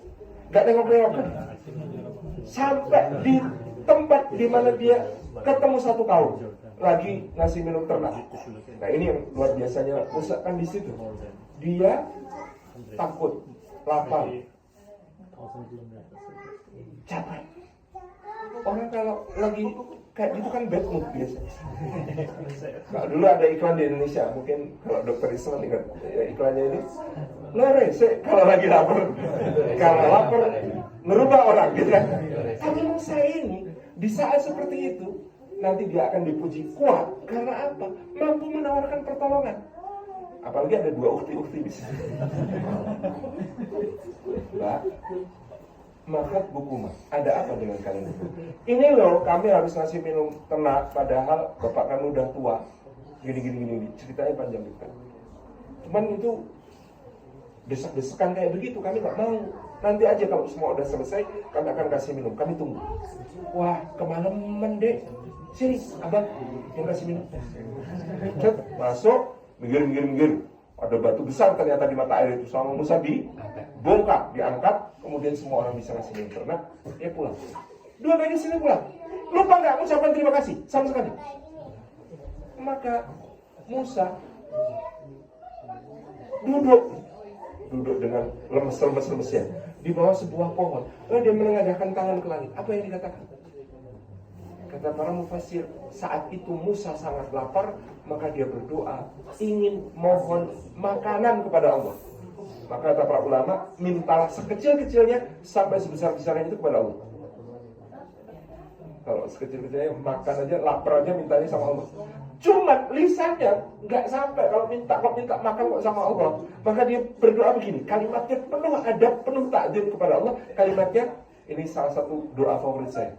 nggak nengok-nengok, sampai di tempat di mana dia ketemu satu kaum lagi ngasih minum ternak. Nah ini yang luar biasanya Musa kan di situ. Dia takut, lapar, capek. Orang kalau lagi kayak gitu kan bad mood biasanya. Nah, dulu ada iklan di Indonesia, mungkin kalau dokter Islam ingat ya, iklannya ini. Lore, kalau lagi lapar, kalau lapar merubah orang gitu kan. Tapi Musa ini di saat seperti itu nanti dia akan dipuji kuat karena apa? Mampu menawarkan pertolongan. Apalagi ada dua ukti-ukti di sini. Mbak, makat buku mah. Ada apa dengan kalian? Ini loh, kami harus ngasih minum ternak, padahal bapak kami udah tua. Gini. Ceritanya panjang juga. Cuman itu desak-desakan kayak begitu, kami nggak mau. Nanti aja kalau semua udah selesai, kami akan kasih minum. Kami tunggu. Wah, kemalaman deh. Sini, abang yang kasih minum. Cet, masuk, minggir. Ada batu besar ternyata di mata air itu, sama Musa dibongkar, diangkat, kemudian semua orang bisa ngasih minum ternak. Dia pulang. 2 kali sini pulang. Lupa nggak ucapan terima kasih sama sekali. Maka Musa duduk dengan lemes-lemesnya di bawah sebuah pohon. Lalu dia menengadahkan tangan ke langit. Apa yang dikatakan? Kata para mufassir, saat itu Musa sangat lapar, maka dia berdoa, ingin mohon makanan kepada Allah. Maka kata para ulama, mintalah sekecil-kecilnya sampai sebesar-besarnya itu kepada Allah. Kalau sekecil-kecilnya makan aja, lapar aja mintanya sama Allah. Cuma lisannya nggak sampai kalau minta makan kok sama Allah. Maka dia berdoa begini, kalimatnya penuh adab, penuh takjub kepada Allah. Kalimatnya ini salah satu doa favorit saya.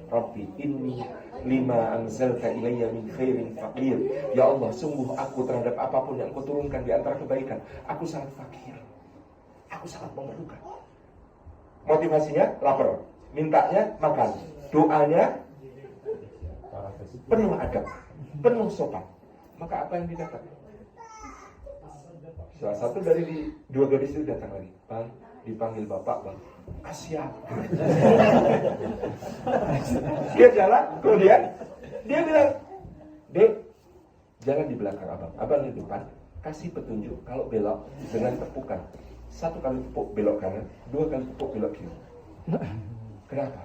Rabbi inni lima anzalta ilayya min khairin faqir. Ya Allah, sungguh aku terhadap apapun yang kau turunkan di antara kebaikan, aku sangat fakir. Aku sangat memerlukan. Motivasinya lapar, mintanya makan, doanya penuh adab, penuh sopan. Maka apa yang dikatakan? Salah satu dari 2 gadis itu datang lagi. Bang, dipanggil bapak, bang. Siap. Dia jalan, kemudian dia bilang, Dek, jangan di belakang abang, abang di depan. Kasih petunjuk kalau belok dengan tepukan. 1 kali tepuk belok kanan, 2 kali tepuk belok kiri. Kenapa?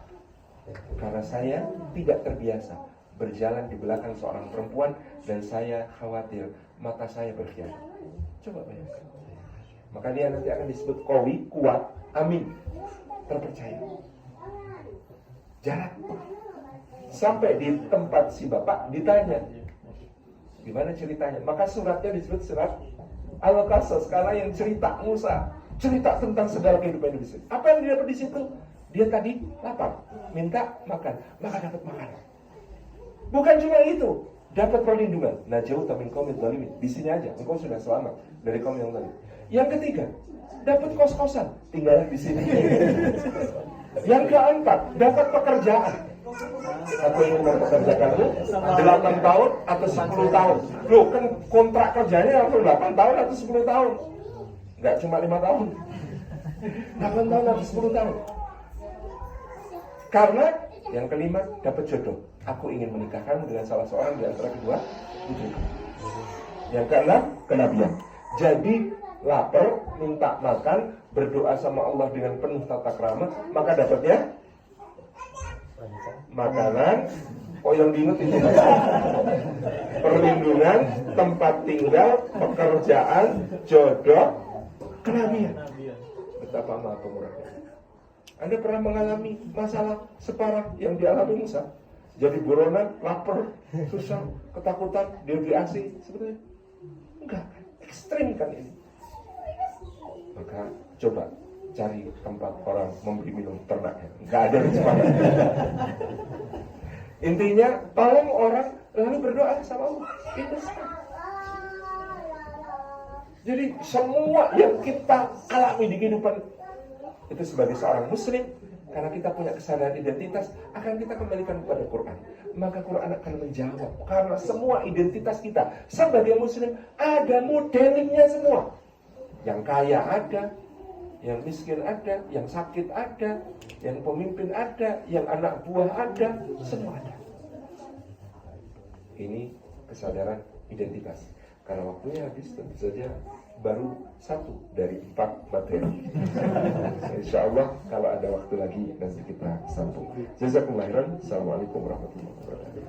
Karena saya tidak terbiasa berjalan di belakang seorang perempuan dan saya khawatir mata saya berkhianat. Coba bayangkan. Maka dia nanti akan disebut qawi, kuat, amin, terpercaya. Jarak. Sampai di tempat si bapak ditanya, gimana ceritanya? Maka suratnya disebut surat Al-Qasas, karena yang cerita Musa, cerita tentang segala kehidupan Indonesia. Apa yang dia dapat di situ? Dia tadi lapar, minta makan, maka dapat makanan. Bukan cuma itu, dapat perlindungan. Najauta min qaumidz zalimin. Di sini aja, engkau sudah selamat dari kaum yang zalim. Yang ketiga, dapat kos-kosan, tinggal di sini. Yang keempat, dapat pekerjaan. Aku ingin mempekerjakanmu 8 tahun atau 10 tahun. Loh, kan kontrak kerjanya atau 8 tahun atau 10 tahun. Enggak cuma 5 tahun. 8 tahun atau 10 tahun. Karena yang kelima, dapat jodoh. Aku ingin menikahkanmu dengan salah seorang di antara kedua putri. Yang keenam, kenabian. Jadi lapar, minta makan, berdoa sama Allah dengan penuh tata krama, maka dapatnya makanan, yang diingat itu perlindungan, tempat tinggal, pekerjaan, jodoh, kenabian. Betapa maha pemurahnya. Anda pernah mengalami masalah separah yang dialami Musa? Jadi buronan, lapar, susah, ketakutan, dehidrasi, sebetulnya enggak, ekstrim kan ini. Maka coba cari tempat orang memberi minum ternaknya, enggak ada di Jepang. Intinya, tolong orang lalu berdoa sama Allah. Itu saja. Jadi semua yang kita alami di kehidupan itu sebagai seorang muslim, karena kita punya kesadaran identitas, akan kita kembalikan kepada Quran. Maka Quran akan menjawab. Karena semua identitas kita sebagai muslim ada modelingnya semua. Yang kaya ada, yang miskin ada, yang sakit ada, yang pemimpin ada, yang anak buah ada, semua ada. Ini kesadaran identitas. Karena waktunya habis, tentu saja baru 1 dari 4 materi. Insya Allah kalau ada waktu lagi nanti kita sambung. Jazakumullah khairan. Assalamualaikum warahmatullahi wabarakatuh.